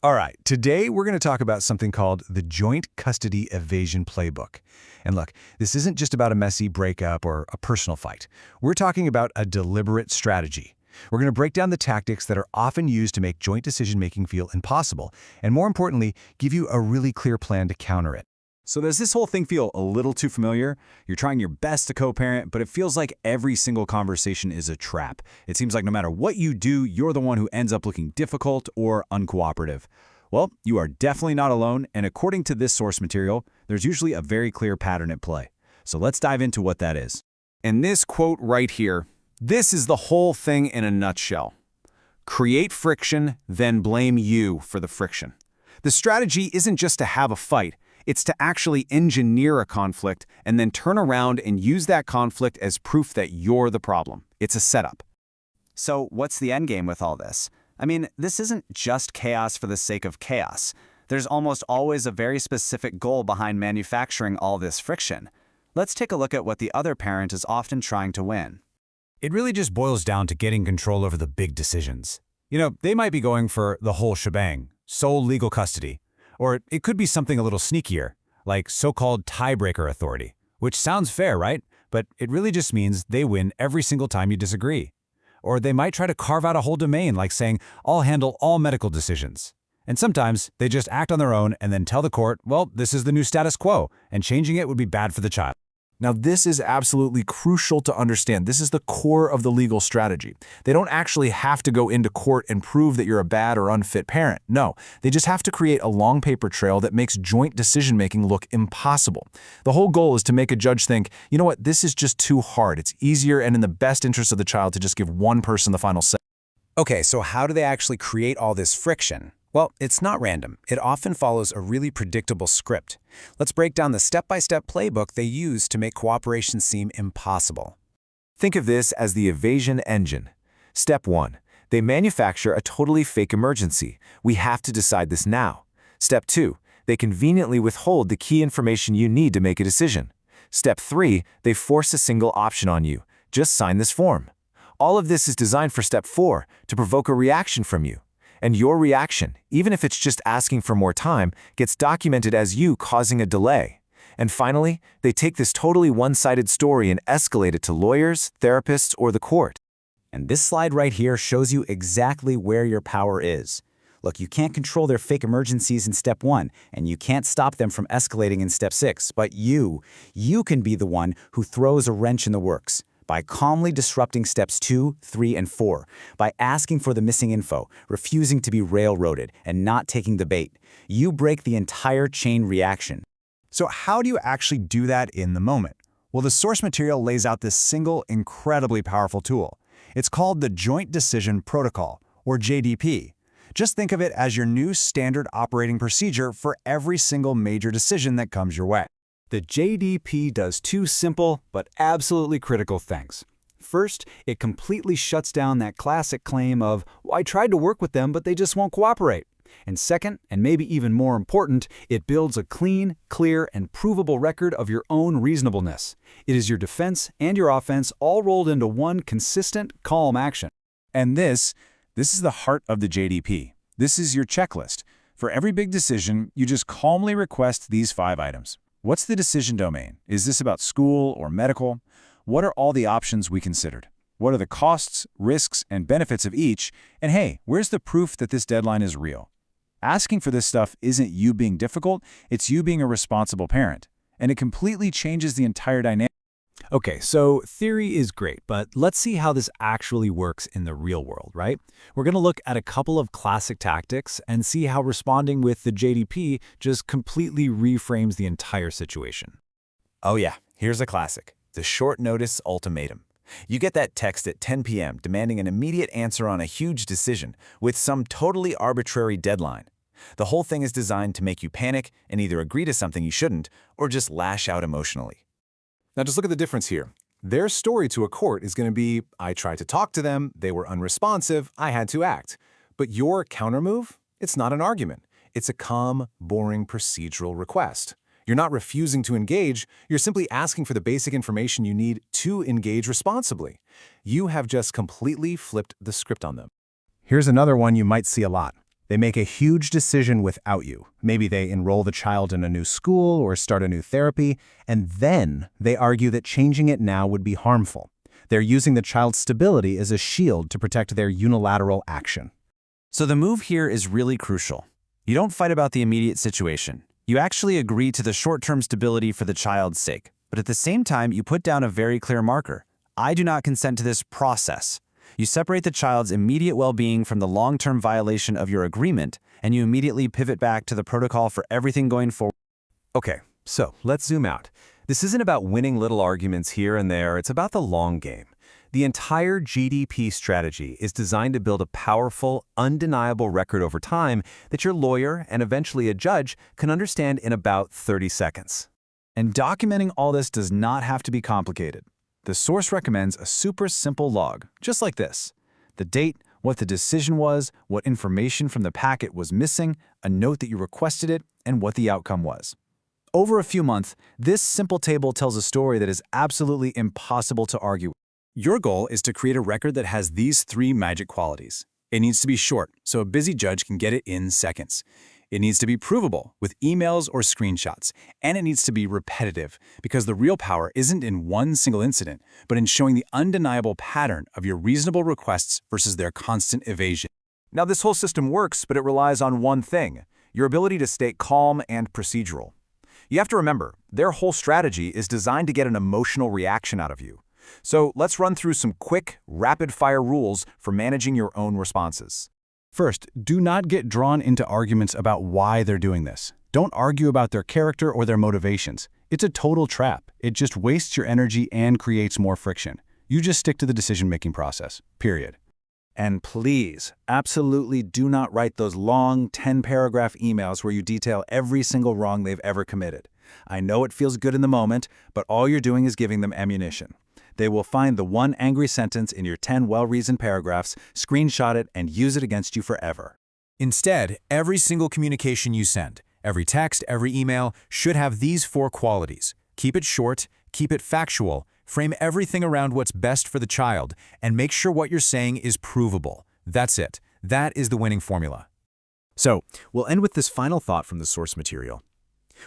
All right, today we're going to talk about something called the Joint Custody Evasion Playbook. And look, this isn't just about a messy breakup or a personal fight. We're talking about a deliberate strategy. We're going to break down the tactics that are often used to make joint decision-making feel impossible, and more importantly, give you a really clear plan to counter it. So does this whole thing feel a little too familiar? You're trying your best to co-parent, but it feels like every single conversation is a trap. It seems like no matter what you do, you're the one who ends up looking difficult or uncooperative. Well, you are definitely not alone, and according to this source material, there's usually a very clear pattern at play. So let's dive into what that is. And this quote right here, this is the whole thing in a nutshell. Create friction, then blame you for the friction. The strategy isn't just to have a fight. It's to actually engineer a conflict and then turn around and use that conflict as proof that you're the problem. It's a setup. So what's the endgame with all this? I mean, this isn't just chaos for the sake of chaos. There's almost always a very specific goal behind manufacturing all this friction. Let's take a look at what the other parent is often trying to win. It really just boils down to getting control over the big decisions. You know, they might be going for the whole shebang, sole legal custody. Or it could be something a little sneakier, like so-called tiebreaker authority, which sounds fair, right? But it really just means they win every single time you disagree. Or they might try to carve out a whole domain, like saying, I'll handle all medical decisions. And sometimes they just act on their own and then tell the court, well, this is the new status quo, and changing it would be bad for the child. Now, this is absolutely crucial to understand. This is the core of the legal strategy. They don't actually have to go into court and prove that you're a bad or unfit parent. No, they just have to create a long paper trail that makes joint decision-making look impossible. The whole goal is to make a judge think, you know what, this is just too hard. It's easier and in the best interest of the child to just give one person the final say. Okay, so how do they actually create all this friction? Well, it's not random. It often follows a really predictable script. Let's break down the step-by-step playbook they use to make cooperation seem impossible. Think of this as the evasion engine. Step 1. They manufacture a totally fake emergency. We have to decide this now. Step 2. They conveniently withhold the key information you need to make a decision. Step 3. They force a single option on you. Just sign this form. All of this is designed for Step 4, to provoke a reaction from you. And your reaction, even if it's just asking for more time, gets documented as you causing a delay. And finally, they take this totally one-sided story and escalate it to lawyers, therapists, or the court. And this slide right here shows you exactly where your power is. Look, you can't control their fake emergencies in Step 1, and you can't stop them from escalating in Step 6, but you can be the one who throws a wrench in the works. By calmly disrupting Steps 2, 3, and 4, by asking for the missing info, refusing to be railroaded, and not taking the bait, you break the entire chain reaction. So how do you actually do that in the moment? Well, the source material lays out this single, incredibly powerful tool. It's called the Joint Decision Protocol, or JDP. Just think of it as your new standard operating procedure for every single major decision that comes your way. The JDP does two simple but absolutely critical things. First, it completely shuts down that classic claim of, I tried to work with them, but they just won't cooperate. And second, and maybe even more important, it builds a clean, clear, and provable record of your own reasonableness. It is your defense and your offense all rolled into one consistent, calm action. And this is the heart of the JDP. This is your checklist. For every big decision, you just calmly request these 5 items. What's the decision domain? Is this about school or medical? What are all the options we considered? What are the costs, risks, and benefits of each? And hey, where's the proof that this deadline is real? Asking for this stuff isn't you being difficult, it's you being a responsible parent. And it completely changes the entire dynamic. Okay, so theory is great, but let's see how this actually works in the real world, right? We're going to look at a couple of classic tactics and see how responding with the JDP just completely reframes the entire situation. Oh yeah, here's a classic, the short notice ultimatum. You get that text at 10 p.m. demanding an immediate answer on a huge decision with some totally arbitrary deadline. The whole thing is designed to make you panic and either agree to something you shouldn't or just lash out emotionally. Now just look at the difference here. Their story to a court is going to be, I tried to talk to them, they were unresponsive, I had to act. But your countermove? It's not an argument. It's a calm, boring procedural request. You're not refusing to engage, you're simply asking for the basic information you need to engage responsibly. You have just completely flipped the script on them. Here's another one you might see a lot. They make a huge decision without you. Maybe they enroll the child in a new school or start a new therapy, and then they argue that changing it now would be harmful. They're using the child's stability as a shield to protect their unilateral action. So the move here is really crucial. You don't fight about the immediate situation. You actually agree to the short-term stability for the child's sake. But at the same time, you put down a very clear marker. I do not consent to this process. You separate the child's immediate well-being from the long-term violation of your agreement, and you immediately pivot back to the protocol for everything going forward. Okay, so let's zoom out. This isn't about winning little arguments here and there, it's about the long game. The entire GDP strategy is designed to build a powerful, undeniable record over time that your lawyer and eventually a judge can understand in about 30 seconds. And documenting all this does not have to be complicated. The source recommends a super simple log, just like this. The date, what the decision was, what information from the packet was missing, a note that you requested it, and what the outcome was. Over a few months, this simple table tells a story that is absolutely impossible to argue. Your goal is to create a record that has these 3 magic qualities. It needs to be short, so a busy judge can get it in seconds. It needs to be provable, with emails or screenshots. And it needs to be repetitive, because the real power isn't in one single incident, but in showing the undeniable pattern of your reasonable requests versus their constant evasion. Now, this whole system works, but it relies on one thing: your ability to stay calm and procedural. You have to remember, their whole strategy is designed to get an emotional reaction out of you. So let's run through some quick, rapid-fire rules for managing your own responses. First, do not get drawn into arguments about why they're doing this. Don't argue about their character or their motivations. It's a total trap. It just wastes your energy and creates more friction. You just stick to the decision-making process, period. And please, absolutely do not write those long 10-paragraph emails where you detail every single wrong they've ever committed. I know it feels good in the moment, but all you're doing is giving them ammunition. They will find the one angry sentence in your 10 well-reasoned paragraphs, screenshot it, and use it against you forever. Instead, every single communication you send, every text, every email, should have these 4 qualities. Keep it short, keep it factual, frame everything around what's best for the child, and make sure what you're saying is provable. That's it. That is the winning formula. So, we'll end with this final thought from the source material.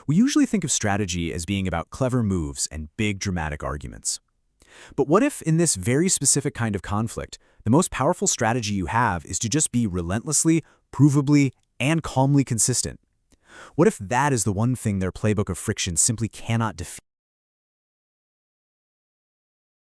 We usually think of strategy as being about clever moves and big dramatic arguments. But what if, in this very specific kind of conflict, the most powerful strategy you have is to just be relentlessly, provably, and calmly consistent? What if that is the one thing their playbook of friction simply cannot defeat?